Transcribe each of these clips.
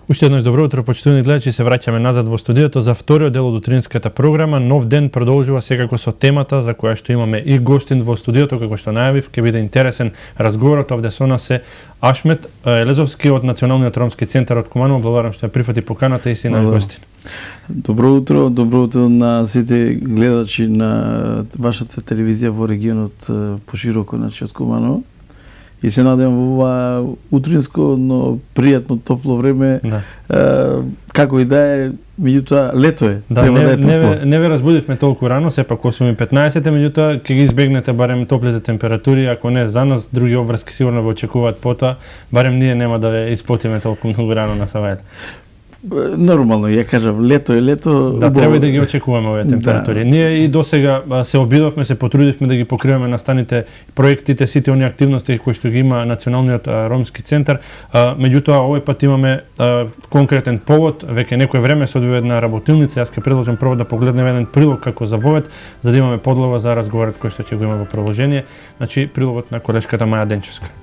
Уште еднаш добро утро, почитувани гледачи, се враќаме назад во студиото за вториот дел од утринската програма. Нов ден продолжува секако со темата за која што имаме и гостин во студиото, како што најавив, ќе биде интересен разговорот. Овде со нас е Ашмет Елезовски од Националниот ромски центар од Куманово. Благодарам што ја прифати поканата и си наш гостин. Добро утро на сите гледачи на вашата телевизија во регионот пошироко, значи од Куманово. И се надевам во ова утринско, но пријатно топло време, како и да е, меѓутоа лето е, треба да е топло. Не ве разбудивме толку рано, сепак 8:15, меѓутоа ќе ги избегнете барем топлите температури, ако не за нас, други обврски сигурно ве очекуваат потоа, барем ние нема да ве испотиме толку многу рано на Савајата. Нормално, ја кажав, лето е лето. Да, треба и да ги очекуваме овие температури. Да. Ние и досега се обидовме, се потрудивме да ги покриваме настаните проектите, сите оние активности кои што ги има Националниот ромски центар. Меѓутоа, овој пат имаме конкретен повод, веќе некој време се одвива една работилница. Јас ќе предложам прво да погледнеме еден прилог како за вовет, за да имаме подлога за разговорот кој што ќе го има во продолжение. Значи, прилогот на колешката Маја Денчевска.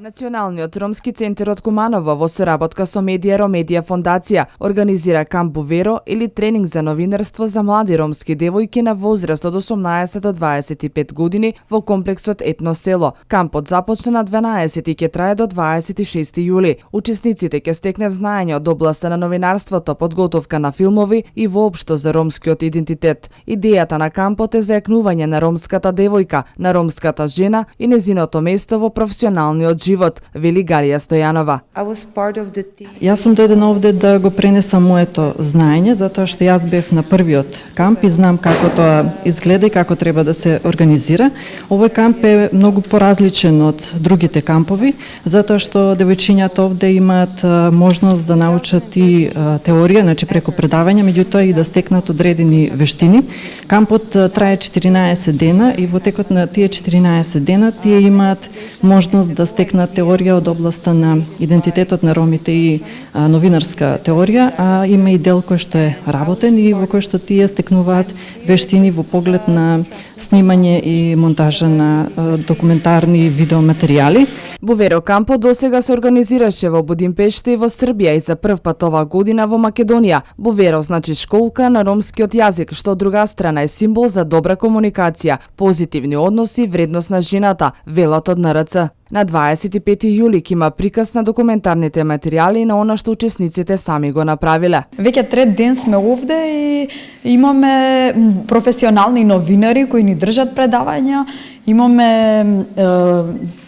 Националниот ромски центар од Куманово во соработка со Медија Ромедија фондација организира камп Буверо или тренинг за новинарство за млади ромски девојки на возраст од 18 до 25 години во комплексот Етно село. Кампот започна на 12 и ќе трае до 26 јули. Учесниците ќе стекнат знаење од областа на новинарството, подготовка на филмови и воопшто за ромскиот идентитет. Идејата на кампот е зајакнување на ромската девојка, на ромската жена и незиното место во професионалниот живот, вели Галија Стојанова. Јас сум дојдена овде да го пренесам моето знаење, затоа што јас бев на првиот камп и знам како тоа изгледа и како треба да се организира. Овој камп е многу поразличен од другите кампови, затоа што девојчињата овде имаат можност да научат и теорија, значи преку предавања, меѓутоа и да стекнат одредени вештини. Кампот трае 14 дена и во текот на тие 14 дена тие имаат можност да стекнат теорија од областа на идентитетот на ромите и новинарска теорија, а има и дел кој што е работен и во кој што тие стекнуваат вештини во поглед на снимање и монтажа на документарни видеоматеријали. Буверо кампот досега се организираше во Будимпешта и во Србија и за прв пат оваа година во Македонија. Буверо значи школка на ромскиот јазик, што од друга страна е символ за добра комуникација, позитивни односи, вредност на жената, велат од НРЦ. На 25 јули ќе има приказ на документарните материјали на она што учесниците сами го направиле. Веќе трет ден сме овде и имаме професионални новинари кои ни држат предавања, имаме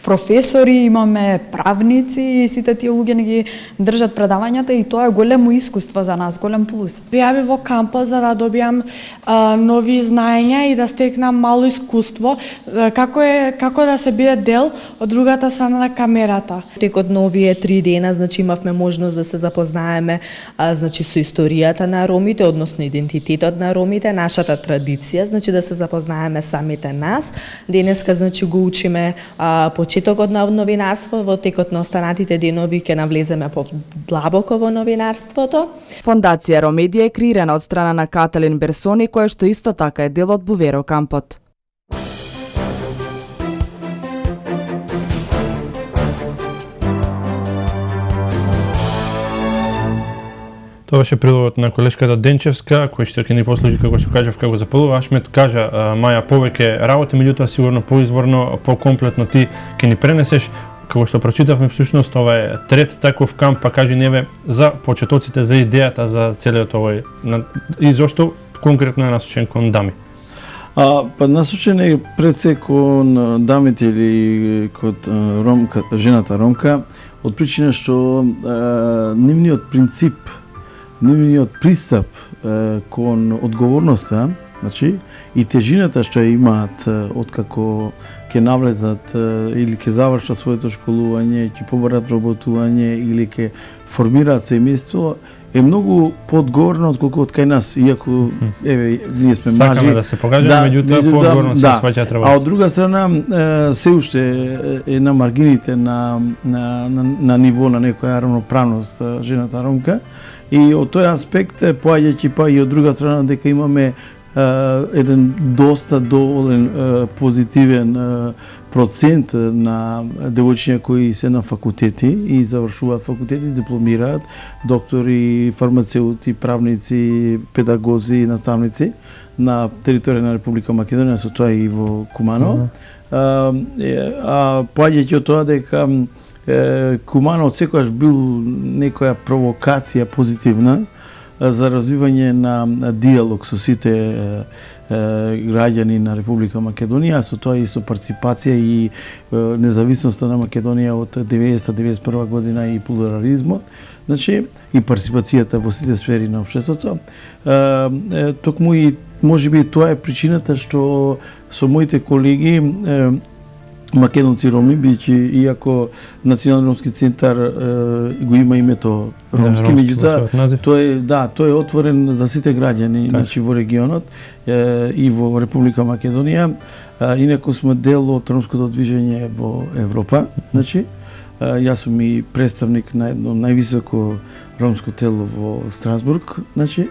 професори, имаме правници и сите тие луѓе не ги држат предавањата и тоа е големо искуство за нас, голем плюс. Пријави во кампот за да добијам нови знаења и да стекнам мало искуство, како да се биде дел од другата страна на камерата. Текот на овие 3 дена, значи имавме можност да се запознаеме значи со историјата на ромите, односно идентитетот на ромите, нашата традиција, значи да се запознаеме самите нас. Денеска значи го учиме почетокот на новинарство, во текот на останатите денови ќе навлеземе подлабоко во новинарството. Фондација Ромедија е креирана од страна на Каталин Берсони, која што исто така е дел од Буверо кампот. Тоа беше прилогот на колешката Денчевска, кој што ќе ни послужи, како што кажав, како запалува. Ашмет кажа, Маја, повеќе работи, меѓутоа сигурно поизворно, покомплетно ти ќе ни пренесеш. Како што прочитавме, всушност, ова е трет таков камп, па кажи неве за почетоците, за идејата за целиот овој и зошто конкретно е насочен кон дами. Па насочен е пред се кон дамите или кон жената ромка, од причина што нивниот принцип, нивниот пристап кон одговорноста Значи, и тежината што ја имаат откако ќе навлезат или ќе завршат своето школување, ќе побарат работување или ќе формираат семејство, е многу подгорно отколку од кај нас, иако еве ние сме мажи. Сакаме да се покажеме, меѓутоа подгорно се сваќаат работа. А од друга страна се уште е на маргините на ниво на некоја равноправност жената ромка, и од тој аспект поаѓајќи па и од друга страна дека имаме еден доста доволен позитивен процент на девојчиња кои се на факултети и завршуваат факултети, дипломираат, доктори, фармацеути, правници, педагози и наставници на територија на Република Македонија, со тоа и во Куманово. Поаѓајќи од тоа дека Куманово секогаш бил некоја провокација позитивна за развивање на диалог со сите граѓани на Република Македонија, со тоа и со партиципација и независноста на Македонија од 1991 година и плурализмот, значи и партиципацијата во сите сфери на општеството. Токму и можеби тоа е причината што со моите колеги македонци роми, бидејќи иако Национален ромски центар го има името ромски, меѓутоа тој е отворен за сите граѓани, значи во регионот и во Република Македонија. Инаку сме дел од ромското движење во Европа, значи јас сум и представник на едно највисоко ромско тело во Страсбург, значи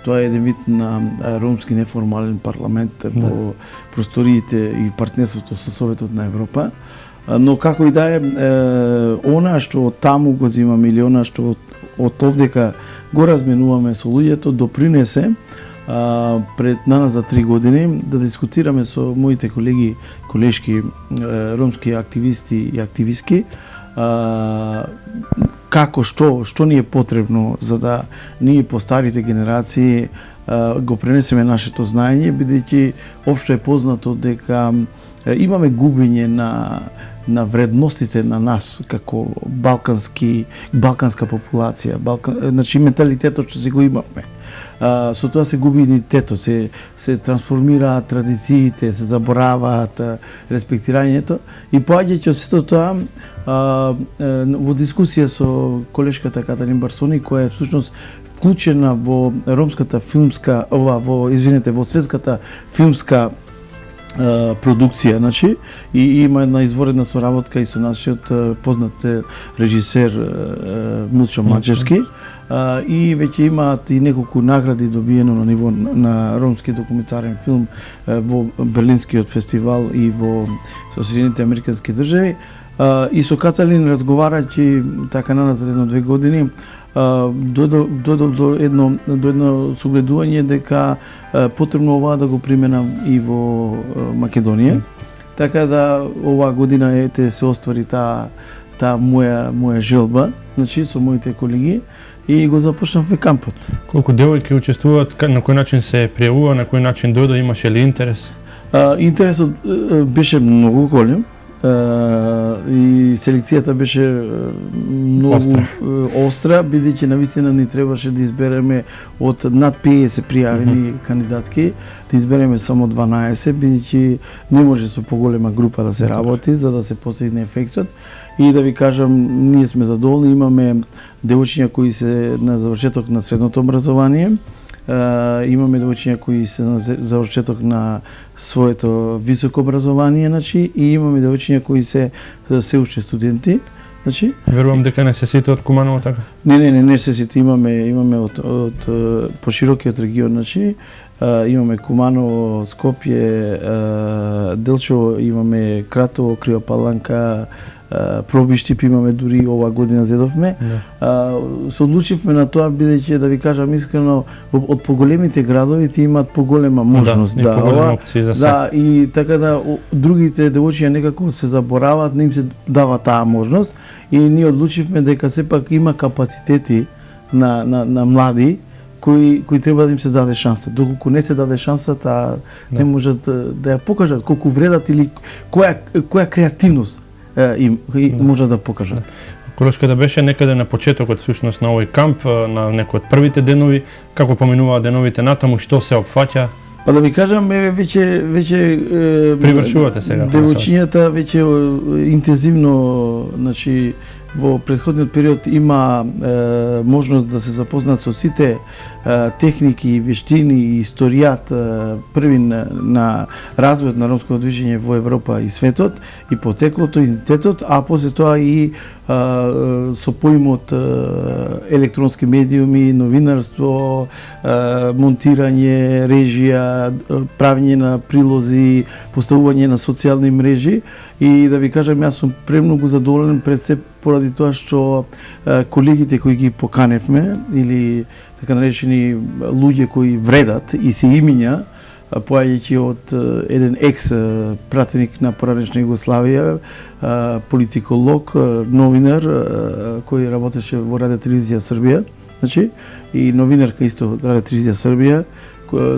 тоа е еден вид на ромски неформален парламент во просториите и партнерството со Советот на Европа. Но како и да е, она што од таму го земаме или она што од овдека го разменуваме со луѓето допринесе пред нас за 3 години да дискутираме со моите колеги, колешки ромски активисти и активистки како што ни е потребно за да ние постарите генерации го пренесеме нашето знаење, бидејќи општо е познато дека имаме губење на вредностите на нас како балканска популација, значи менталитетот што се го имавме. Со тоа се губи идентитетот, се трансформираат традициите, се забораваат респектирањето и поаѓајќи од сето тоа во дискусија со колешката Катарин Барсони, која е всушност вклучена во ромската филмска, во светската филмска продукција, значи, и има една изворедна соработка и со нашиот познат режисер Милчо Маджевски, и веќе имаат и неколку награди добиено на ниво на ромски документарен филм во Берлинскиот фестивал и во Соединетите Американски држави. И со Каталин разговарајќи така назад 1-2 години, дојдов до едно согледување дека потребно ова да го применам и во Македонија. Така да оваа година се оствари таа моја желба, значи со моите колеги, и го започнавме кампот. Колку девојки учествуваат, на кој начин се пријавува, на кој начин дојде, имаше ли интерес? Интересот беше многу голем. И селекцијата беше многу остра, бидејќи навистина ни требаше да избереме од над 50 пријавени кандидатки, да избереме само 12, бидејќи не може со поголема група да се работи за да се постигне ефектот. И да ви кажам, ние сме задоволни, имаме девојчиња кои се на завршеток на средното образование, имаме девојчиња кои се на завршеток на своето високо образование, значи, и имаме девојчиња кои се уште студенти, значи. Верувам дека не се сите од Куманово, така? Не се сите, имаме од поширокиот регион, значи, имаме Куманово, Скопје, Делчево, имаме Кратово, Крива Паланка, Пробиштип имаме дури оваа година зедовме. Се одлучивме на тоа бидејќи, да ви кажам искрено, од поголемите градови ти имаат поголема можност и така да другите девојчиња некако се забораваат, не им се дава таа можност и ние одлучивме дека сепак има капацитети на млади кои треба да им се даде шанса. Доколку не се даде шанса, не можат да ја покажат колку вредат или која креативност може да покажат. Колешка да беше некаде на почетокот всушност на овој камп, на некој од првите денови, како поминуваа деновите натаму, што се опфаќа? Па да ви кажам, веќе привршувате сега. Девојчињата веќе интензивно, значи во претходниот период има можност да се запознаат со сите техники, вештини и историјат први на развојот на ромското движење во Европа и светот и потеклото, идентитетот, а после тоа и со поимот електронски медиуми, новинарство, монтирање, режија, правење на прилози, поставување на социјални мрежи и да ви кажам, јас сум премногу задоволен пред се поради тоа што колегите кои ги поканевме или така наречени луѓе кои вредат и се имиња, поаѓајќи од еден екс пратеник на поранешна Југославија, политиколог, новинар кој работеше во Радио телевизија Србија, значи и новинарка исто од Радио телевизија Србија.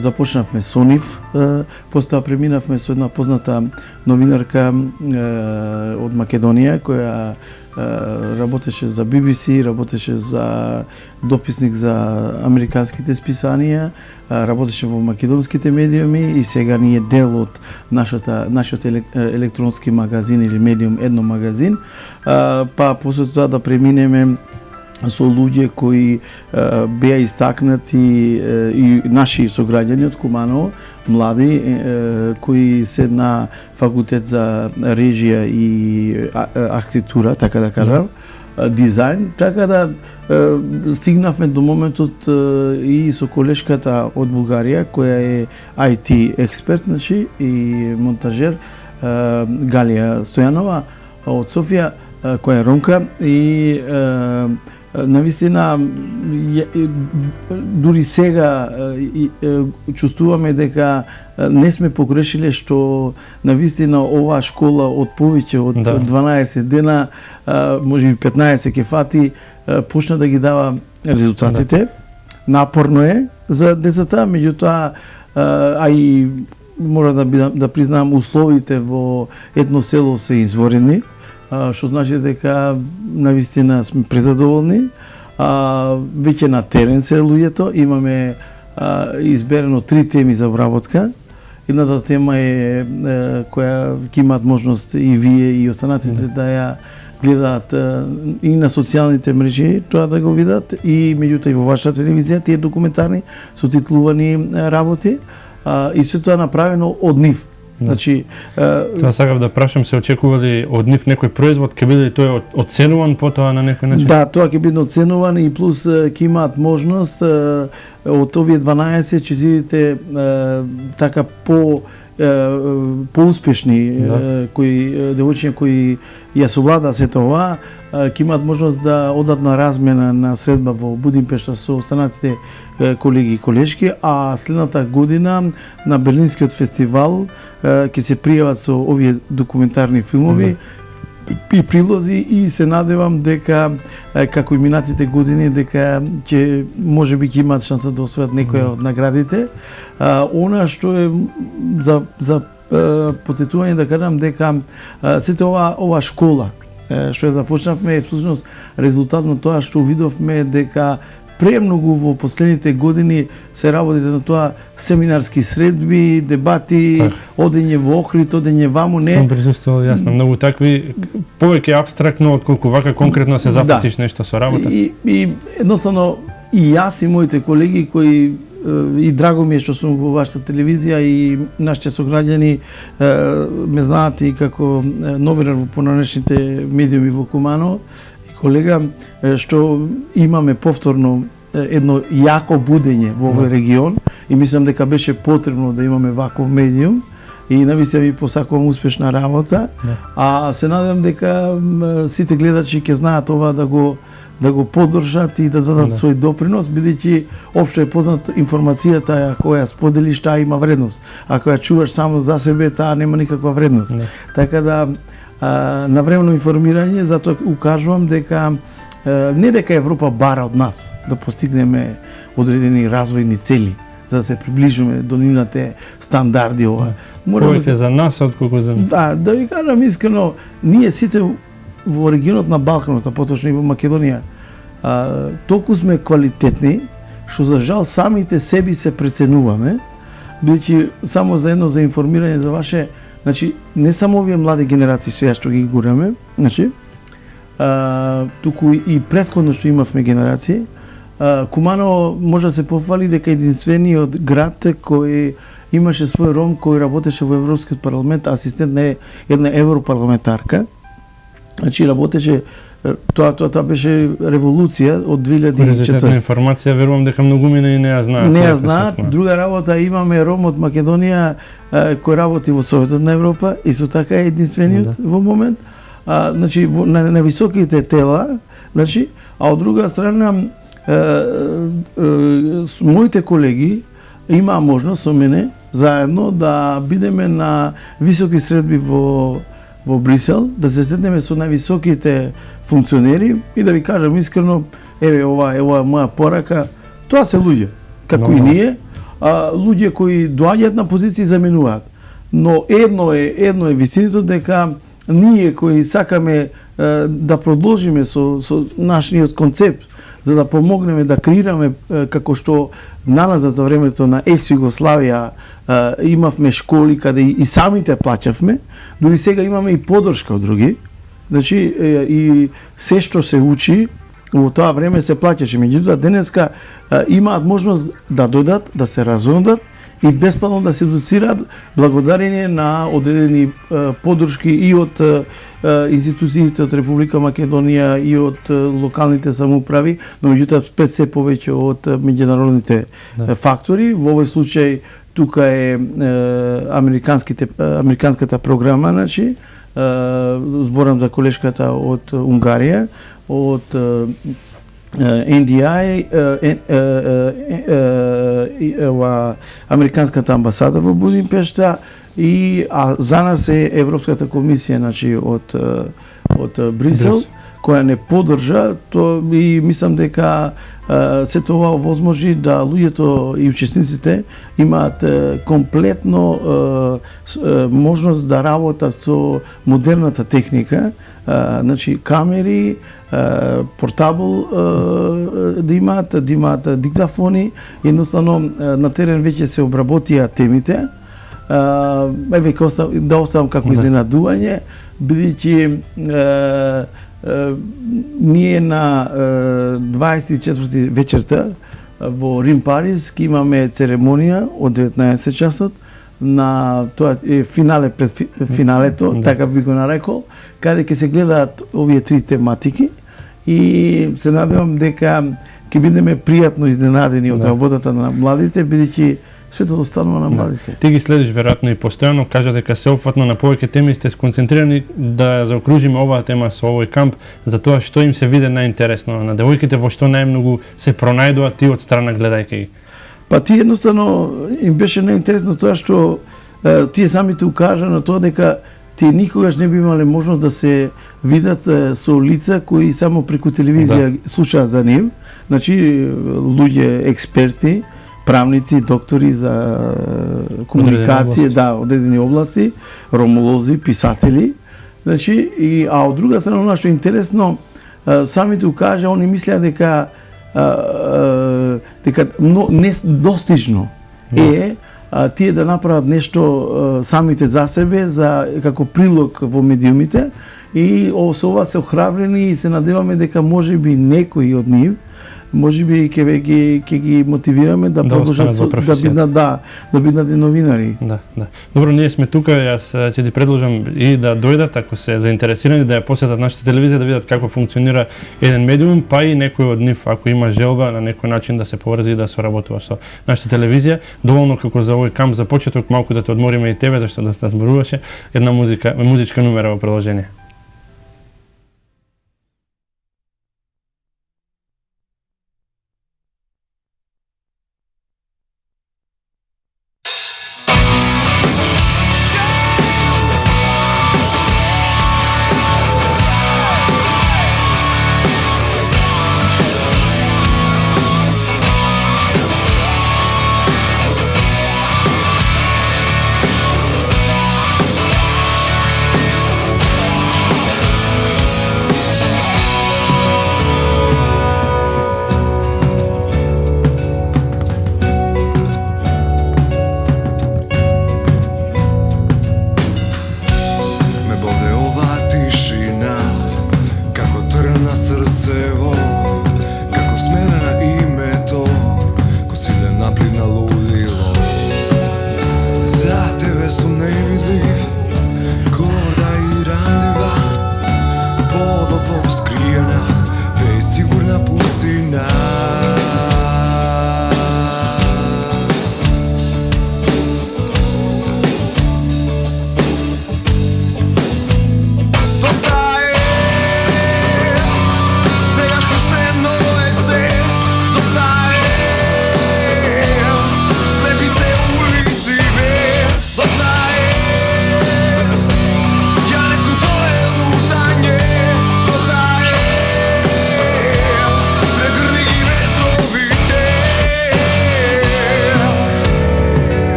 Започнавме со нив, после тоа преминавме со една позната новинарка од Македонија која работеше за BBC, работеше за дописник за американските списанија, работеше во македонските медиуми и сега ни е дел од нашиот електронски магазин или медиум Едно магазин, па после тоа да преминеме со луѓе кои беа истакнати и наши сограѓани од Куманово, млади кои се на факултет за режија и архитектура, така да кажам, дизајн, така да стигнавме до моментот и со колешката од Бугарија која е IT експерт, значи и монтажер, Галија Стојанова од Софија, која е ромка и навистина дури сега чувствуваме дека не сме погрешиле што навистина оваа школа од повеќе од 12 дена, можеби 15 ќе фати, почна да ги дава резултатите. Напорно е за децата, меѓутоа а и мора да признам условите во едно село се изворени, што значи дека навистина сме презадоволни. Веќе на терен се луѓето, имаме изберено 3 теми за обработка. Едната тема е која ќе имаат можност и вие и останатите да ја гледаат и на социјалните мрежи, тоа да го видат и меѓутоа и во вашата телевизија тие документарни соtitlувани работи и се тоа направено од нив. Значи, тоа сакав да прашам, се очекува ли од нив некој производ, ќе биде тој оценуван потоа на некој начин? Да, тоа ќе биде оценуван и плюс ќе имаат можност од овие 12 четирите така поуспешни кои девојчиња кои ја совладаа сето ова, ќе имаат можност да одат на размена на средба во Будимпешта со останатите колеги и колешки, а следната година на Берлинскиот фестивал ќе се пријават со овие документарни филмови и прилози и се надевам дека како и минатите години дека ќе можеби ќе имаат шанса да освојат некоја од наградите. Она што е за потсетување да кажам дека сите ова школа што ја започнавме е всушност резултат на тоа што видовме дека премногу во последните години се работите на тоа семинарски средби, дебати, одење во Охрид, одење ваму, не. Сум присуствувал, јасно, многу такви, повеќе апстрактно отколку вака конкретно се зафатиш нешто со работа. И едноставно и јас и моите колеги кои и драго ми е што сум во вашата телевизија и нашите сограѓани ме знаат и како новинар во поранешните медиуми во Куманово и колега што имаме повторно едно јако будење во овој регион и мислам дека беше потребно да имаме ваков медиум и навистина ви посакувам успешна работа, а се надевам дека сите гледачи ќе знаат ова да го поддржат и да дадат свој допринос, бидејќи општо е познато информацијата која споделиш, таа има вредност. Ако ја чуваш само за себе, таа нема никаква вредност. Така да навремено информирање, затоа укажувам дека не дека Европа бара од нас да постигнеме одредени развојни цели, за да се приближиме до нивните стандарди ова. Повеќе за нас отколку за да ви кажам искрено, ние сите во регионот на Балканот, а поточно и во Македонија, толку сме квалитетни, што за жал самите себе се преценуваме, бидејќи само за едно за информирање за ваше, значи не само овие млади генерации сега што ги гураме, значи туку и претходно што имавме генерации, Куманово може да се пофали дека единствениот град кој имаше свој ром кој работеше во Европскиот парламент, асистент на една европарламентарка. Значи работеше тоа беше револуција од 2004. Информација, верувам дека многумина и не ја знаат. Не ја знаат. Друга работа, имаме ром од Македонија кој работи во Советот на Европа и со така е единствениот во момент. Значи на високите тела, значи, а од друга страна моите колеги имаа можност со мене заедно да бидеме на високи средби во Брисел, да се сретнеме со највисоките функционери и да ви кажам искрено, еве ова е моја порака, тоа се луѓе, како и ние, луѓе кои доаѓаат на позиции и заменуваат. Но едно е вистиното дека ние кои сакаме да продолжиме со нашиот концепт, за да помогнеме да креираме како што налазат за времето на екс-Југославија, имавме школи каде и самите плаќавме, дури сега имаме и поддршка од други. Значи и се што се учи во тоа време се плаќаше, меѓутоа денеска имаат можност да додат, да се разонат и бесплатно да се едуцираат благодарение на одредени поддршки и од институциите од Република Македонија и од локалните самоуправи, но меѓутоа спет се повеќе од меѓународните фактори. Во овој случај тука е американската програма, значи зборам за колешката од Унгарија, од NDI, Американската амбасада во Будимпешта и за нас е Европската комисија, значи од Брисел, која не поддржа и мислам дека се тоа возможи да луѓето и учесниците имаат комплетно можност да работат со модерната техника, значи камери, портабл да имаат диктафони, едноставно на терен веќе се обработија темите. Еве да оставам како изненадување, бидејќи ние на 24 вечерта во Рим Париз ќе имаме церемонија од 19 часот на тоа е финале пред финалето, така би го нарекол, каде ќе се гледаат овие три тематики и се надевам дека ќе бидеме пријатно изненадени од работата на младите, бидејќи светот останува на младите. Ти ги следиш веројатно и постојано, кажа дека се опфатно на повеќе теми сте сконцентрирани да заокружиме оваа тема со овој камп, за тоа што им се виде најинтересно на девојките, во што најмногу се пронајдуваат ти од страна гледајќи ги. Па ти едноставно им беше најинтересно тоа што тие самите укажа на тоа дека тие никогаш не би имале можност да се видат со лица кои само преку телевизија слушаат за нив, значи луѓе експерти, правници, доктори за комуникација, одредени области, ромолози, писатели. Значи а од друга страна она што е интересно, самите укажа, они мислеа дека недостижно е тие да направат нешто самите за себе, како прилог во медиумите и со ова се охрабрени и се надеваме дека можеби некои од нив можеби ќе ги мотивираме да продолжат да бидат новинари. Да. Добро, ние сме тука, јас ќе ти предложам и да дојдат ако се заинтересирани да ја посетат нашата телевизија, да видат како функционира еден медиум, па и некој од нив ако има желба на некој начин да се поврзи и да соработува со нашата телевизија. Доволно како за овој камп за почеток, малку да те одмориме и тебе зашто да зборуваше една музичка numera во продолжение.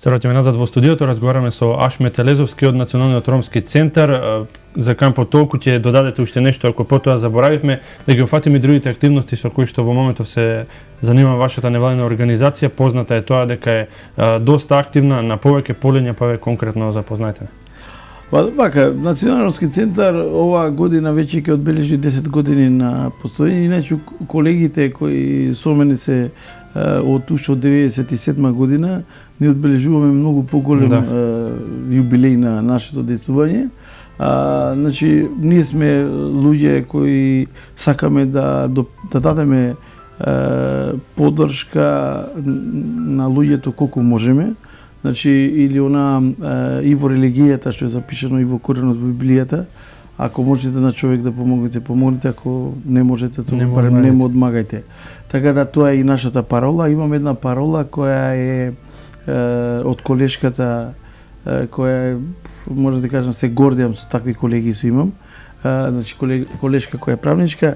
Се враќаме назад во студиото, разговараме со Ашмет Елезовски од Националниот ромски центар. За кампот толку ќе додадете уште нешто, ако потоа заборавивме, да ги офатиме другите активности со кои што во моментов се занимава вашата невладина организација. Позната е тоа дека е доста активна на повеќе полиња, па ве конкретно запознајте. Вака, Националниот ромски центар оваа година веќе ќе одбележи 10 години на постоење. Иначе колегите кои со мене се од уште од 97 година, ни одбележуваме многу поголем јубилеј на нашето дејствување. Значи, ние сме луѓе кои сакаме да дадеме поддршка на луѓето колку можеме. Значи, или она и во религијата што е запишано и во коренот во Библијата, ако можете на човек да помогнете, ако не можете, тоа барем не му одмагајте. Така да тоа е и нашата парола. Имаме една парола која е од колешката, која е, може да кажам, се гордеам со такви колеги со имам. Значи, колешка која е правничка,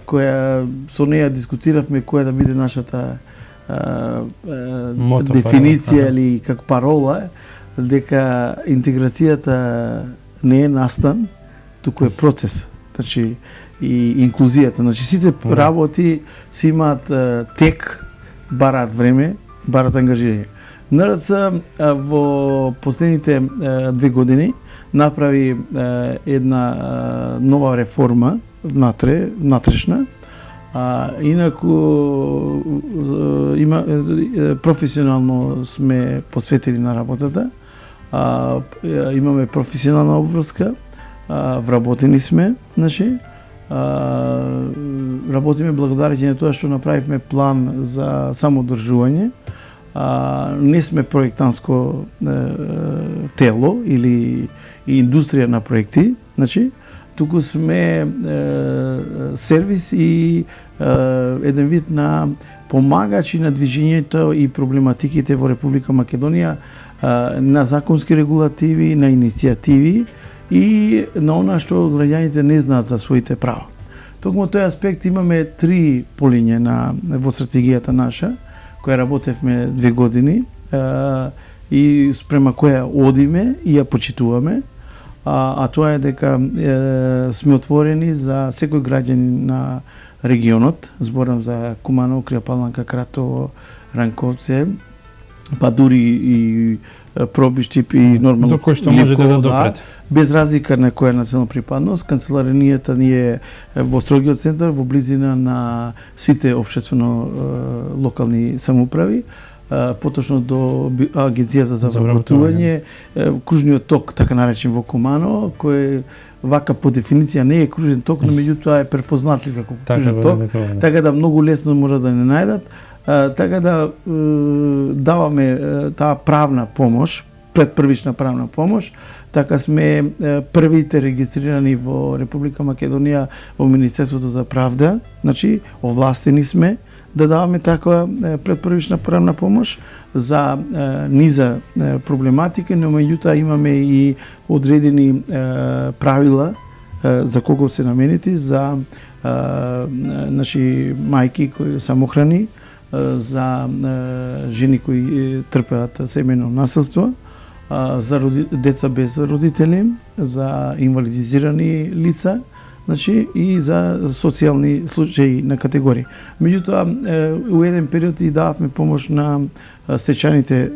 која со неја дискутиравме која да биде нашата дефиниција или как парола, дека интеграцијата не е настан, туку е процес. Значи, и инклузијата. Значи, сите работи си имаат тек, бараат време, бараат ангажирање. НРЦ во последните 2 години направи една нова реформа внатрешна. Инаку професионално сме посветени на работата. Имаме професионална обврска, вработени сме, значи, работиме благодарење на тоа што направивме план за самодржување. Не сме проектанско тело или индустрија на проекти, значи, туку сме сервис и еден вид на помагачи на движењето и проблематиките во Република Македонија, на законски регулативи, на иницијативи и на она што граѓаните не знаат за своите права. Токму тој аспект имаме 3 полиња во стратегијата наша, која работевме 2 години и спрема која одиме и ја почитуваме. А тоа е дека сме отворени за секој граѓанин на регионот, зборам за Куманово, Кријапаланка, Кратово, Ранковце, па дури и Пробиштип и нормално до кој што можете да допрете. Без разлика на која национална припадност, канцеларијата ни е во строгиот центар, во близина на сите општествено локални самоуправи, поточно до Агенцијата за вработување, кружниот ток, така наречен во Куманово, кој вака по дефиниција не е кружен ток, но меѓутоа е препознатлив како кружен ток, така да многу лесно може да не најдат. Така да даваме таа правна помош, предпрвична правна помош, така сме првите регистрирани во Република Македонија во Министерството за правда, значи овластени сме да даваме таква предпрвична правна помош за низа проблематика, но меѓутоа имаме и одредени правила за кого се наменети, за значи мајки кои самохрани, за жени кои трпеат семејно насилство, за деца без родители, за инвалидизирани лица, значи и за социјални случаи на категории. Меѓутоа, у еден период и дававме помош на стечајните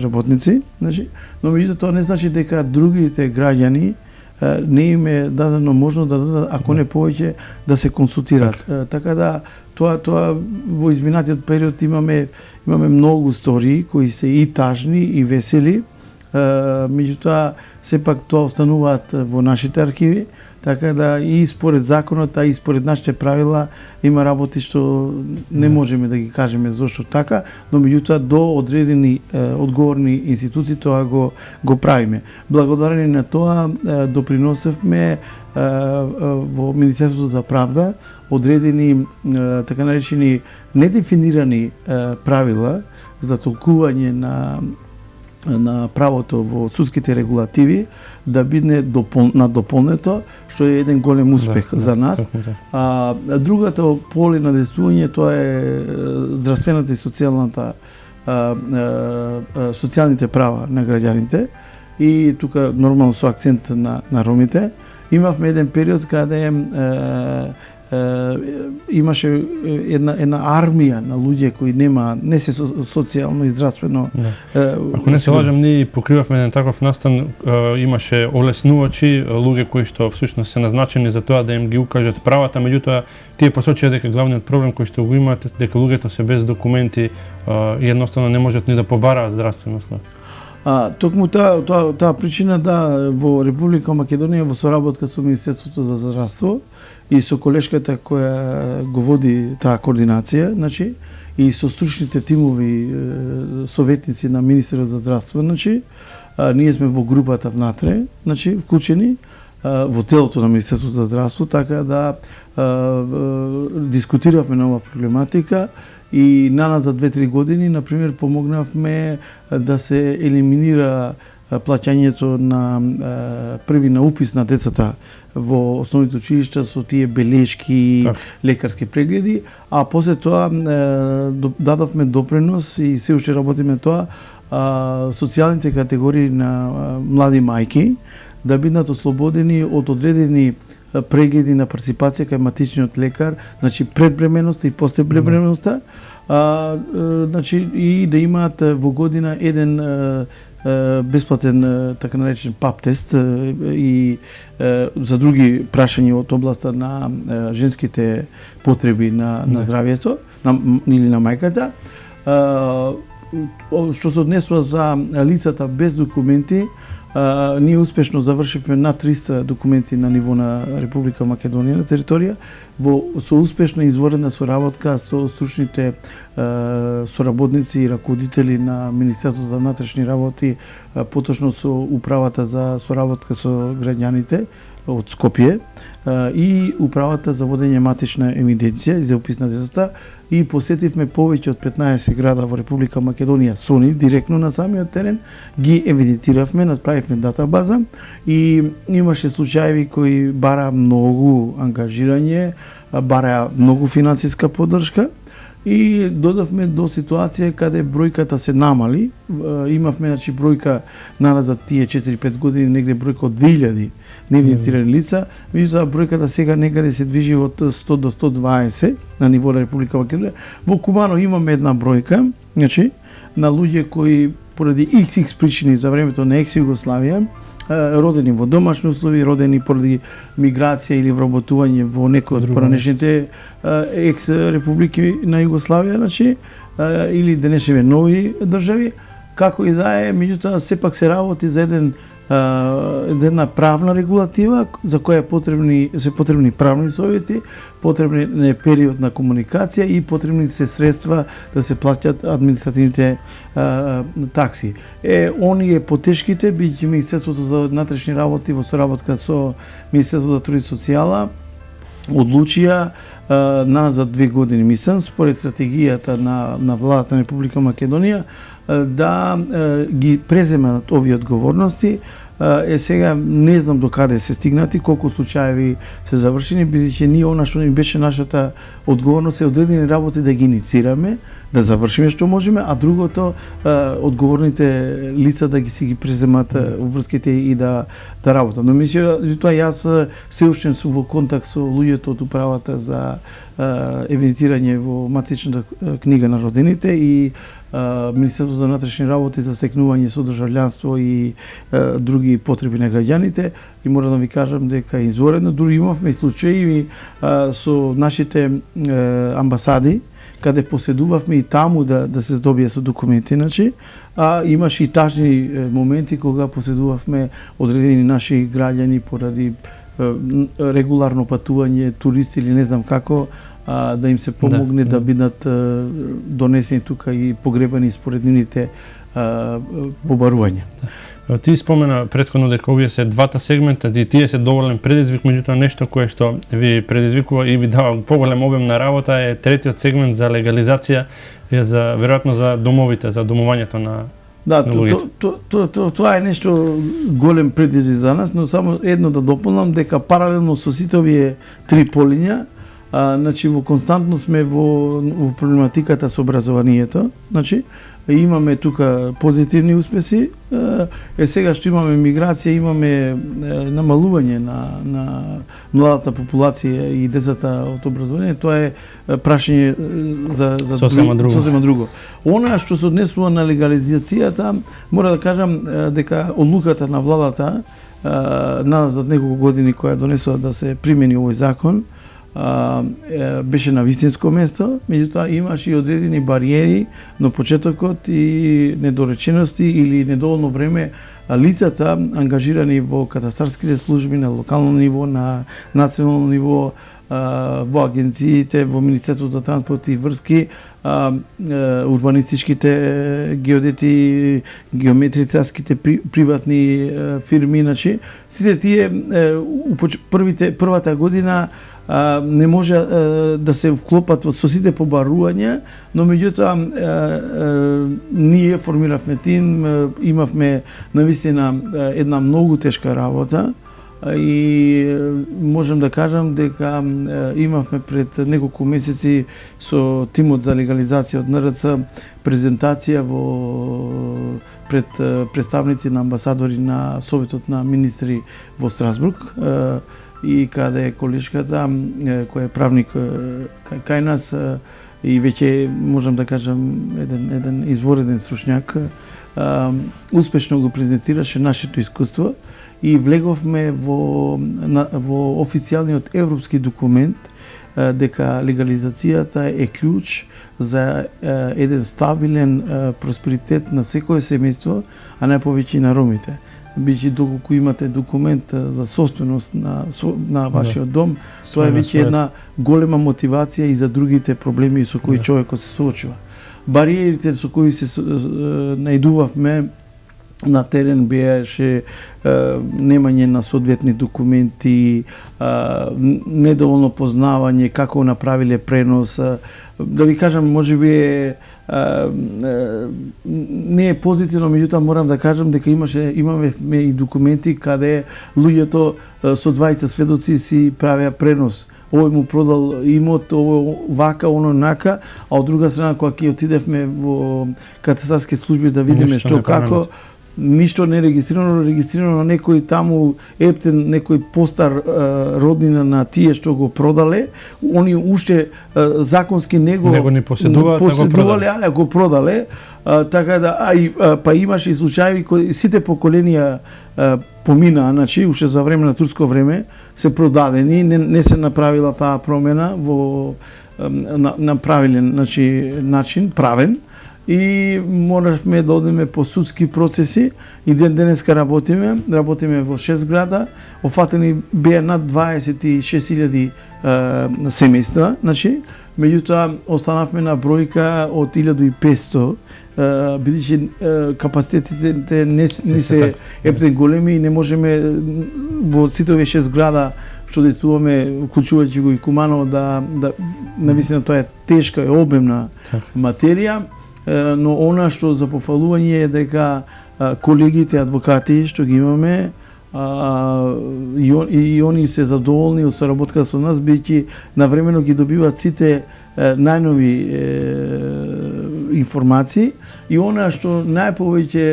работници, значи, но меѓутоа тоа не значи дека другите граѓани не им е дадено можност да дадат, ако не повеќе, да се консултираат. Така да тоа во изминатиот период имаме многу истории кои се и тажни и весели, меѓутоа сепак тоа остануваат во нашите архиви, така да и според законот, а и според нашите правила има работи што не можеме да ги кажеме зошто така, но меѓутоа до одредени одговорни институции тоа го правиме. Благодарение на тоа доприносевме во Министерството за правда одредени така наречени недефинирани правила за толкување на правото во судските регулативи да биде надополнето, што е еден голем успех за нас. Другата поле на действување тоа е здравствената и социјалната социјалните права на граѓаните и тука нормално со акцент на ромите. Имавме еден период каде имаше една армија на луѓе кои не се социјално и здравствено. Ако не се лажам, ние покривавме еден таков настан, имаше олеснувачи, луѓе кои што всушност се назначени за тоа да им ги укажат правата, меѓутоа тие посочија дека главниот проблем кој што го имаат дека луѓето се без документи едноставно не можат ни да побараат здравствена услуга. Токму таа причина да во Република Македонија во соработка со Министерството за здравство и со колешката која го води таа координација, значи и со стручните тимови советници на Министерството за здравство, значи ние сме во групата внатре, значи вклучени во телото на Министерството за здравство, така да дискутиравме на оваа проблематика. И наназад 2-3 години, например, помогнавме да се елиминира плаќањето на први на упис на децата во основните училишта со тие белешки, лекарски прегледи, а после тоа дадовме допринос и се уште работиме тоа социјалните категории на млади мајки да бидат ослободени од одредени прегледи на партиципација кај матичниот лекар, значи пред бременоста и после бременоста, значи и да имаат во година еден бесплатен така наречен ПАП тест и за други прашања од областа на женските потреби на здравјето или на мајката. Што се однесува за лицата без документи, ние успешно завршивме над 300 документи на ниво на Република Македонија на територија со успешна изворена соработка со стручните соработници и раководители на Министерството за внатрешни работи, поточно со управата за соработка со граѓаните од Скопје и управата за водење матична емиденција и за опис на децата, и посетивме повеќе од 15 града во Република Македонија со нив директно на самиот терен, ги евидентиравме, направивме датабаза и имаше случаи кои бара многу ангажирање, бара многу финансиска поддршка и додавме до ситуација каде бројката се намали. Имавме значи бројка назад тие 4-5 години негде бројка од 2000 неевидентирани лица, меѓутоа бројката сега некаде се движи од 100 до 120 на ниво на Република Македонија. Во Кумано имаме една бројка, значи на луѓе кои поради XX причини за времето на екс-Југославија, родени во домашни услови, родени поради миграција или вработување во некој од поранешните екс-републики на Југославија, значи, или денешните нови држави, како и да е, меѓутоа сепак се работи за една правна регулатива за која се потребни правни совети, потребен е период на комуникација и потребни се средства да се плаќат административните такси. Оние потешките, бидејќи Министерството за внатрешни работи во соработка со Министерството за труд и социјала одлучија назад 2 години, мислам, според стратегијата на владата на Република Македонија, да ги преземат овие одговорности. Сега не знам до каде се стигнати, колку случаи се завршени, бидејќи ние она што ни беше нашата одговорност е одредени работи да ги иницираме, да завршиме што можеме, а другото одговорните лица да ги преземат врските и да работат. Но мислам, тоа јас се уште сум во контакт со луѓето од управата за евидентирање во матичната книга на родените и Министерството за внатрешни работи за стекнување со државјанство и други потреби на граѓаните, и морам да ви кажам дека изворено дури имавме случаи со нашите амбасади каде поседувавме и таму да се здобие со документи, значи, а имаше и тажни моменти кога поседувавме одредени наши граѓани поради регуларно патување, туристи или не знам како, да им се помогне да бидат донесени тука и погребани според нивните побарувања. Ти спомена претходно дека овие се двата сегмента, и тие се доволен предизвик, меѓутоа нешто кое што ви предизвикува и ви дава поголем обем на работа е третиот сегмент за легализација, за веројатно за домовите, за домувањето на тоа е нешто голем предизвик за нас, но само едно да дополнам дека паралелно со сите овие три полиња, значи во константно сме во проблематиката со образованието, значи имаме тука позитивни успеси. Сега што имаме миграција, имаме намалување на младата популација и децата од образование, тоа е прашање за сосема друго. Она што се однесува на легализацијата, мора да кажам дека одлуката на владата назад неколку години која донесува да се примени овој закон, беше на вистинско место, меѓутоа имаше и одредени бариери на почетокот и недоречености или недоволно време лицата ангажирани во катастарските служби на локално ниво, на национално ниво, во агенциите, во Министерството за транспорт и врски, урбанистичките геодети, геометрицарските приватни фирми, значи сите тие првата година не може да се вклопат со сите побарувања, но меѓутоа ние формиравме тим, имавме навистина една многу тешка работа и можем да кажам дека имавме пред неколку месеци со тимот за легализација од НРЦ презентација пред представници на амбасадори на Советот на министри во Страсбург, и каде колешката која е правник кај нас и веќе можам да кажам еден извореден стручњак, успешно го презентираше нашето искуство и влеговме во официјалниот европски документ дека легализацијата е клjuč за еден стабилен просперитет на секое семејство, а најповеќе на ромите. Бијќи доколку имате документ за собственост на вашиот дом, тоа е веќе една голема мотивација и за другите проблеми со кои човекот се соочува. Бариерите со кои се најдувавме на терен беше немање на соодветни документи, недоволно познавање како направиле пренос. Да ви кажам, можеби не е позитивно, меѓутоа морам да кажам дека имаме и документи каде луѓето со двајца сведоци си правеа пренос. Овој му продал имот, ово вака, оно нака, а од друга страна кога ќе отидевме во катастарски служби да видиме што како, ништо не регистрирано на некој таму ептен, некој постар роднина на тие што го продале, они уште законски него не поседувале, але го продале, така да па имаше и случаи кои сите поколенија поминаа, значи уште за време на турско време се продадени, не се направила таа промена во направилен, значи начин правен. И моравме да одиме по судски процеси и денеска работиме во 6 града, офатени беа над 26.000 семејства, значи, меѓутоа останавме на бројка од 1500, бидејќи капацитетите не се ептен големи и не можеме во сите овие 6 града што действуваме, уклучувајќи го и Куманово, да навистина тоа е тешка и обемна материја. Но она што за пофалување е дека колегите адвокати што ги имаме и они се задоволни од соработката со нас, бидејќи навремено ги добиваат сите најнови информации и она што најповеќе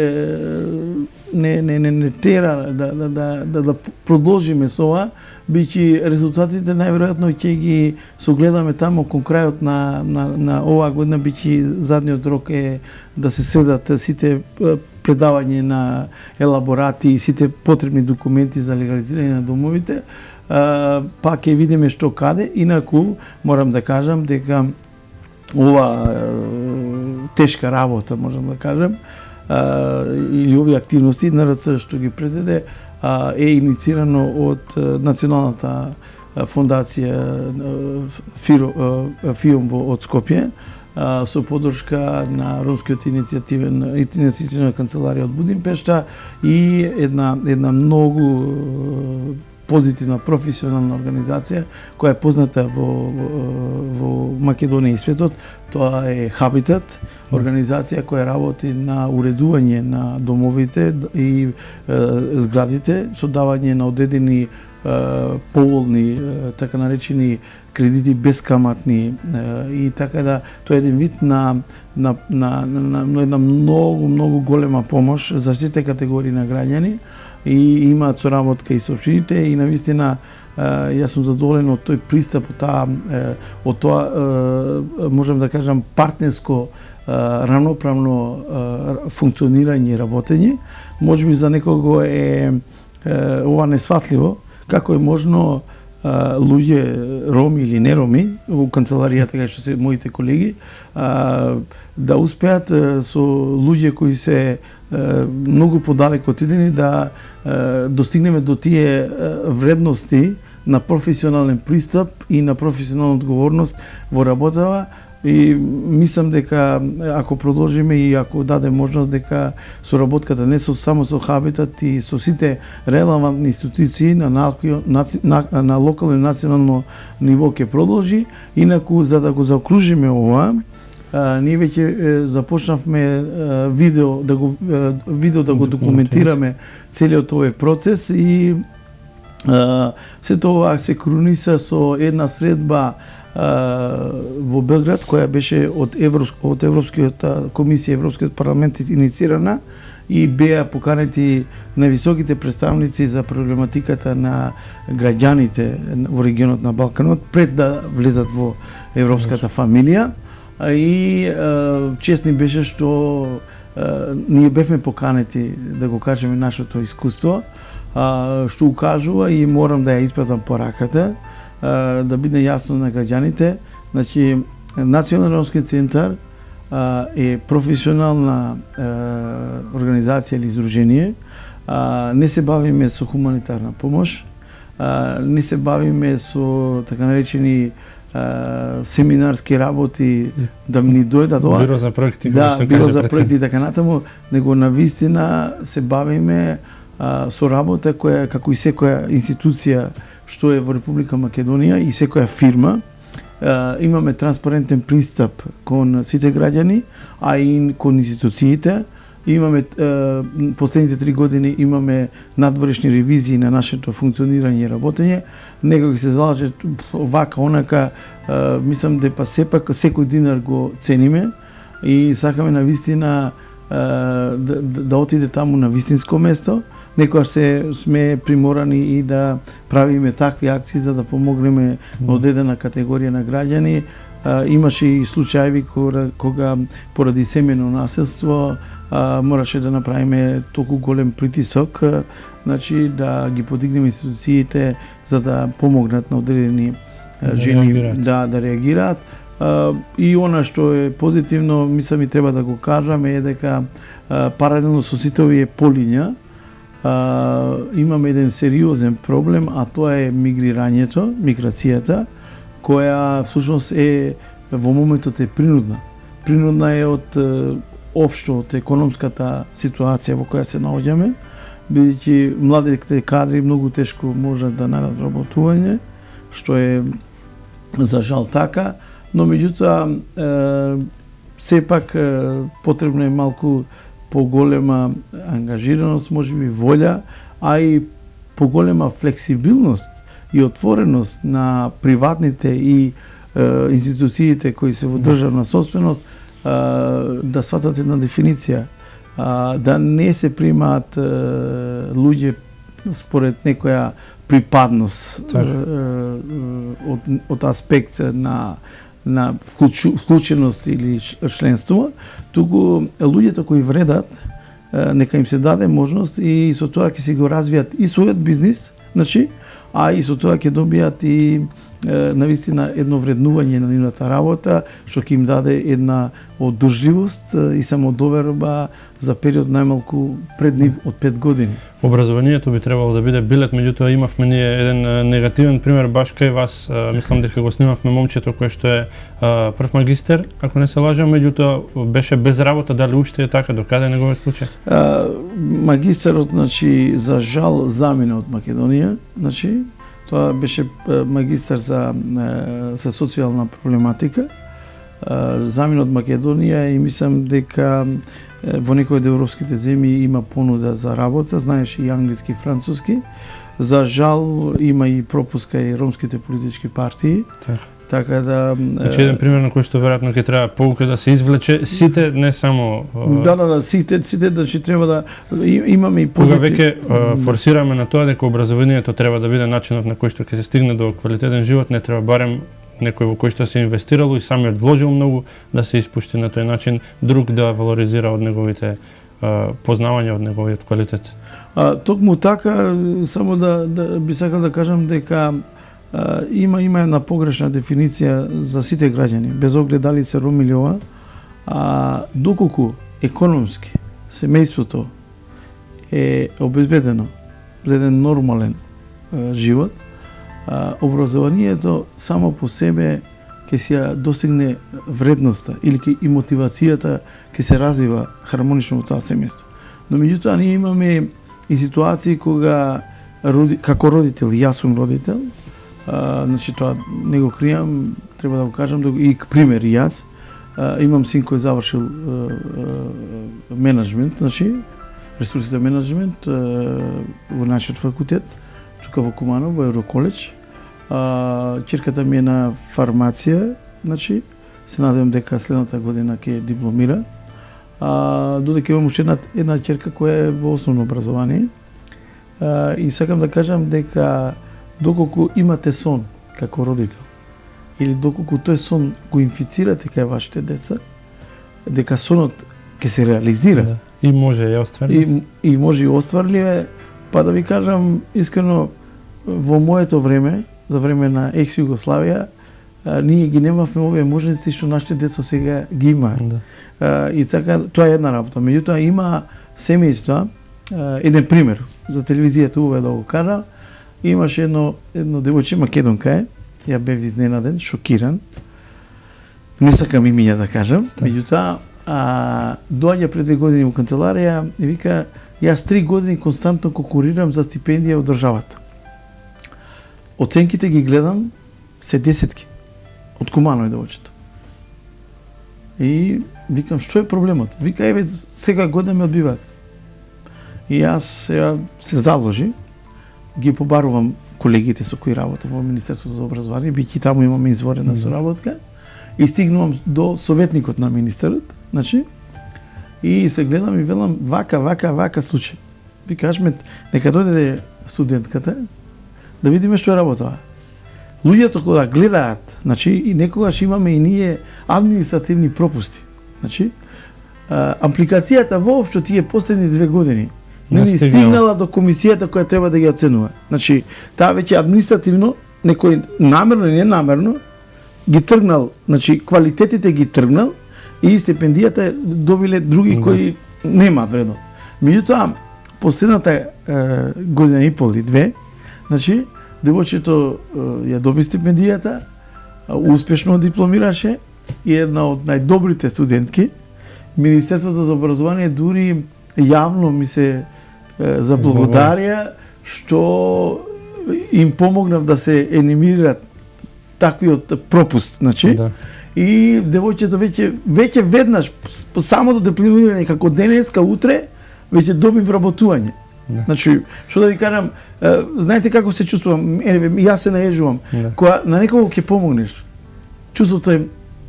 не тера да продолжиме со ова, бидејќи резултатите најверојатно ќе ги согледаме тамо кон крајот на оваа година, бидејќи задниот рок е да се сведат сите предавање на елаборати и сите потребни документи за легализирање на домовите, па ќе видиме што каде. Инаку морам да кажам дека ова тешка работа, можам да кажам, или овие активности НРЦ што ги презеде е инициирано од Националната фондација ФИОМ од Скопје со поддршка на Ромскиот иницијативна канцеларија од Будимпешта и една многу позитивна професионална организација која е позната во Македонија и светот. Тоа е Хабитат, организација која работи на уредување на домовите и зградите со давање на одредени поволни, така наречени кредити безкаматни, и така да тоа е еден вид на една многу голема помош за сите категории на граѓани и имаат соработка и со општините и навистина јас сум задоволен од тој пристап, од тоа можам да кажам партнерско равноправно функционирање и работење. Можеби за некого е ова несватливо, како е можно луѓе, роми или не роми, во канцеларијата кај што се моите колеги, да успеат со луѓе кои се многу подалеку отидени да достигнеме до тие вредности на професионален пристап и на професионална одговорност во работава. И мислам дека ако продолжиме и ако даде можност дека соработката не само со Хабитат и со сите релевантни институции на локално и национално ниво ќе продолжи, инаку за да го заокружиме ова, ние веќе започнавме видео да го документираме целиот овој процес и се тоа се круниса со една средба во Белград, која беше од Европската комисија, Европскиот парламент инициирана и беа поканети највисоките представници за проблематиката на граѓаните во регионот на Балканот пред да влезат во европската фамилија. И честни беше што ние бевме поканети да го кажеме нашето искуство, што укажува и морам да ја испратам пораката, да биде јасно на граѓаните. Значи, Национален ромски центар е професионална организација или издружение. Не се бавиме со хуманитарна помош, не се бавиме со така наречени семинарски работи да ни дојдат ова. Биро за проекти. Да, биро за проекти и така натаму, него навистина се бавиме со работа која, како и секоја институција што е во Република Македонија и секоја фирма, имаме транспарентен пристап кон сите граѓани, а и кон институциите. Имаме последните 3 години имаме надворешни ревизии на нашето функционирање и работење. Некој се залаже вака, онака, мислам дека сепак секој динар го цениме и сакаме навистина да отиде таму на вистинско место. Некојаш сме приморани и да правиме такви акции за да помогнеме на одредена категорија на граѓани. Имаше и случаи кога поради семено насилство мораше да направиме толку голем притисок, значи да ги подигнеме институциите за да помогнат на одредени жени да реагираат. И она што е позитивно, мислам и треба да го кажаме, е дека паралелно со сите овие полиња имаме еден сериозен проблем, а тоа е миграцијата, која всушност е во моментот е принудна. Принудна е од општо од економската ситуација во која се наоѓаме, бидејќи младите кадри многу тешко можат да најдат работување, што е за жал така, но меѓутоа сепак потребно е малку поголема ангажираност, можеби волја, а и поголема флексибилност и отвореност на приватните и институциите кои се во државна собственост да сватат една дефиниција, да не се примаат луѓе според некоја припадност од аспект на вклученост или членство, туку луѓето кои вредат, нека им се даде можност и со тоа ќе си го развијат и својот бизнис, значи, а и со тоа ќе добијат и навистина едно вреднување на нивната работа, што ќе им даде една одржливост и самодоверба за период најмалку пред нив од 5 години. Образованието би требало да биде билет, меѓутоа имавме ние еден негативен пример баш кај вас. Мислам дека го снимавме момчето кој што е прв магистер, ако не се лажам, меѓутоа беше без работа, дали уште е така, докаде е неговиот случај? Магистерот, значи, за жал замина од Македонија, значи, тоа беше магистер за социјална проблематика, замина од Македонија и мислам дека во некои од европските земји има понуда за работа, знаеш и англиски и француски. За жал има и пропуска и ромските политички партии. Така да Значи еден пример на кој што веројатно ќе треба поука да се извлече сите, не само сите значи треба да имаме и кога веќе форсираме на тоа дека образованието треба да биде начинот на кој што ќе се стигне до квалитетен живот, не треба барем некој во кој што се инвестирало и самиот вложил многу да се испушти на тој начин, друг да валоризира од неговите познавања, од неговиот квалитет. Токму така, само да би сакал да кажам дека има една погрешна дефиниција за сите граѓани, без оглед дали се ром или ова, доколку економски семејството е обезбедено за еден нормален живот, образованието само по себе ќе се достигне вредноста или и мотивацијата ќе се развива хармонично во тоа семејство. Но меѓутоа ние имаме и ситуации кога како родител, јас сум родител, значи тоа не го кријам, треба да го кажам, и пример јас имам син кој завршил менеджмент, значи ресурси за менеджмент во нашиот факултет, тука во Куманово, во Евроколедж. Ќерката ми е на фармација, значи се надевам дека следната година ќе дипломира. Додека имам уште една ќерка која е во основно образование. И сакам да кажам дека доколку имате сон како родител или доколку тој сон го инфицирате кај вашите деца, дека сонот ќе се реализира. Да. И може и остварливе. И може и остварливе, па да ви кажам искрено, во моето време, за време на екс Југославија, ние ги немавме овие можности што нашите деца сега ги имаат. Да. И така, тоа е една работа. Меѓутоа има семејства, еден пример за телевизијата убаво да го кажа, имаше едно девојче, македонка е, ја бев изненаден, шокиран. Не сакам имиња да кажам, меѓутоа доаѓа пред 2 години во канцеларија и вика, јас 3 години константно конкурирам за стипендија од државата. Оценките ги гледам, се 10-ки. Од Куманово е девојчето. И викам, што е проблемот? Вика, еве, сега година ме одбиваат. И јас се заложи, ги побарувам колегите со кои работам во Министерството за образование, бијќи таму имаме изворена соработка, и стигнувам до советникот на министерот, значи, и се гледам и велам вака случај. Викашме, нека дојде студентката, да видиме што е работава. Луѓето кога гледаат, значи, и некогаш имаме и ние административни пропусти. Значи, апликацијата воопшто тие последни 2 години не ни стигнала до комисијата која треба да ги оценува. Значи, таа веќе административно, некој намерно и ненамерно, ги тргнал, значи, квалитетите ги тргнал и стипендијата добиле други кои немаат вредност. Меѓутоа, последната година и пол и 2, значи, девојчето ја доби стипендијата, успешно дипломираше и една од најдобрите студентки. Министерството за образование дури јавно ми се заблагодарија што им помогнав да се енимират таквиот пропуст, значи. Да. И девојчето веќе веднаш по самото дипломирање како денеска утре веќе доби вработување. Да. Значи, што да ви кажам, знаете како се чувствувам, јас се наежувам, кога на некого ќе помогнеш, чувството е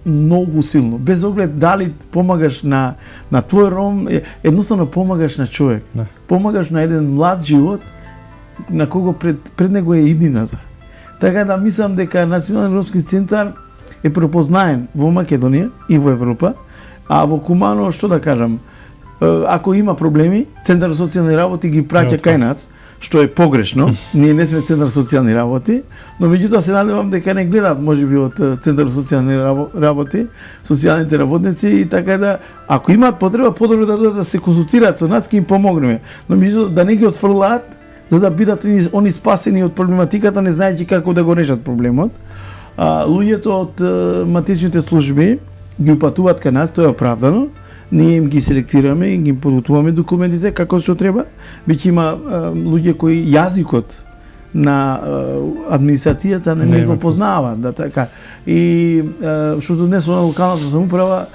многу силно, без оглед дали помагаш на твој ром, едноставно помагаш на човек, помагаш на еден млад живот, на кого пред него е иднината. Така да мислам дека Национален ромски центар е препознаен во Македонија и во Европа, а во Куманово, што да кажам, ако има проблеми, Центар за социјални работи ги праќа кај нас, што е погрешно. Ние не сме Центар за социјални работи, но меѓутоа се надевам дека не гледаат можеби од Центар за социјални работи, социјалните работници, и така да ако имаат потреба, подобро да дојдат да се консултираат со нас, ќе им помогнеме. Но меѓутоа да не ги отфрлаат, за да бидат они спасени од проблематиката, не знаејќи како да го решат проблемот. Луѓето од матичните служби ги упатуваат кај нас, тоа е оправдано. Ние им ги селектираме и ги подготвуваме документите како што треба. Веќе има луѓе кои јазикот на администрацијата не го познаваат, да така. И што донесува на локалната самоуправа,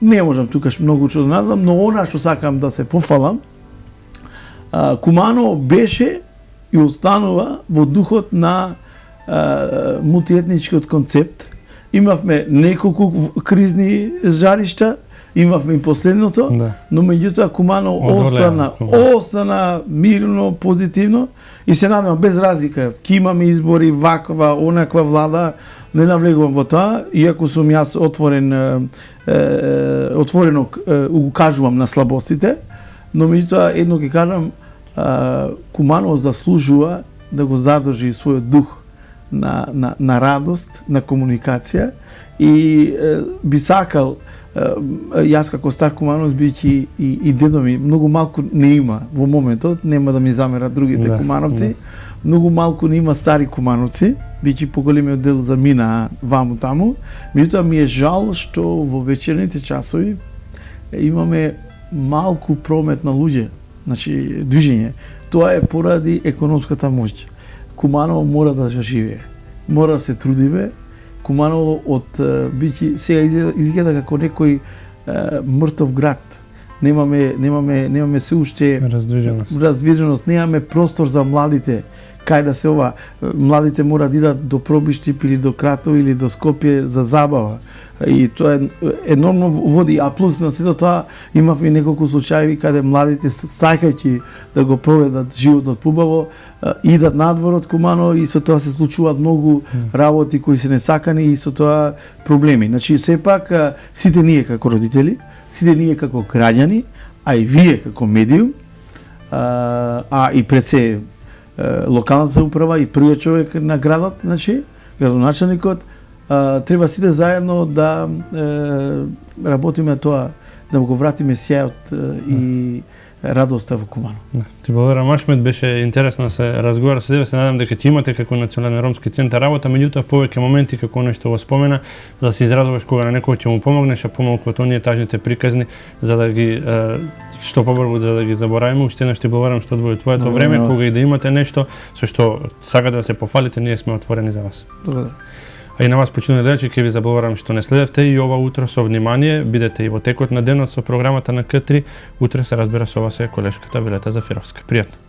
не можам тука многу што да надам, но она што сакам да се пофалам, Куманово беше и останува во духот на мултиетничкиот концепт. Имавме неколку кризни жаришта, имавме и последното, но меѓутоа Куманово остана мирно, позитивно и се надевам без разлика, ќе имаме избори, ваква, онаква влада, не навлегувам во тоа, иако сум јас отворено укажувам на слабостите, но меѓутоа едно ќе кажам, Куманово заслужува да го задржи својот дух на радост, на комуникација и би сакал, јас како стар Кумановец, бидејќи и дедо ми многу малку не има во моментот, нема да ми замерат другите Кумановци, многу малку не има стари Кумановци, бидејќи поголемиот дел замина ваму таму, меѓутоа ми е жал што во вечерните часови имаме малку промет на луѓе, значи движење. Тоа е поради економската моќ. Куманово мора да живее, мора да се трудиме. Куманово бидејќи сега изгледа како некој мртов град. Немаме се уште раздвиженост, немаме простор за младите. Кај да се младите мора да идат до Пробиштип или до Кратово или до Скопје за забава. И тоа енормно води, а плюс на сето тоа имавме неколку случаи каде младите сакајќи да го проведат животот побаво, идат надвор од Куманово и со тоа се случуваат многу работи кои се несакани и со тоа проблеми. Значи сепак сите ние како родители, сите ние како граѓани, а и вие како медиум, а и пред се локалната самоуправа и првиот човек на градот, значи градоначелникот, треба сите заедно да работиме тоа, да го вратиме сјајот и радоста во Куманово. Ти благодарам, Ашмет, беше интересно да се разговара со тебе, се надам дека ќе имате како Национален ромски центар работа, меѓутоа повеќе моменти како нешто го спомена, да се изразуваш кога на некој ќе му помогнеш, а помалку од оние тажните приказни, за да ги што побрзо за да ги заборавиме. Уште еднаш ти благодарам што одвои твоето време, кога и да имате нешто со што сакате да се пофалите, ние сме отворени за вас. Благодарам. А и на вас, почитувани гледачи, ќе ви заблагодарам што не следевте и ова утро со внимание. Бидете и во текот на денот со програмата на К3. Утре се разбира со вас е колешката Вилета Зафировска. Пријатно.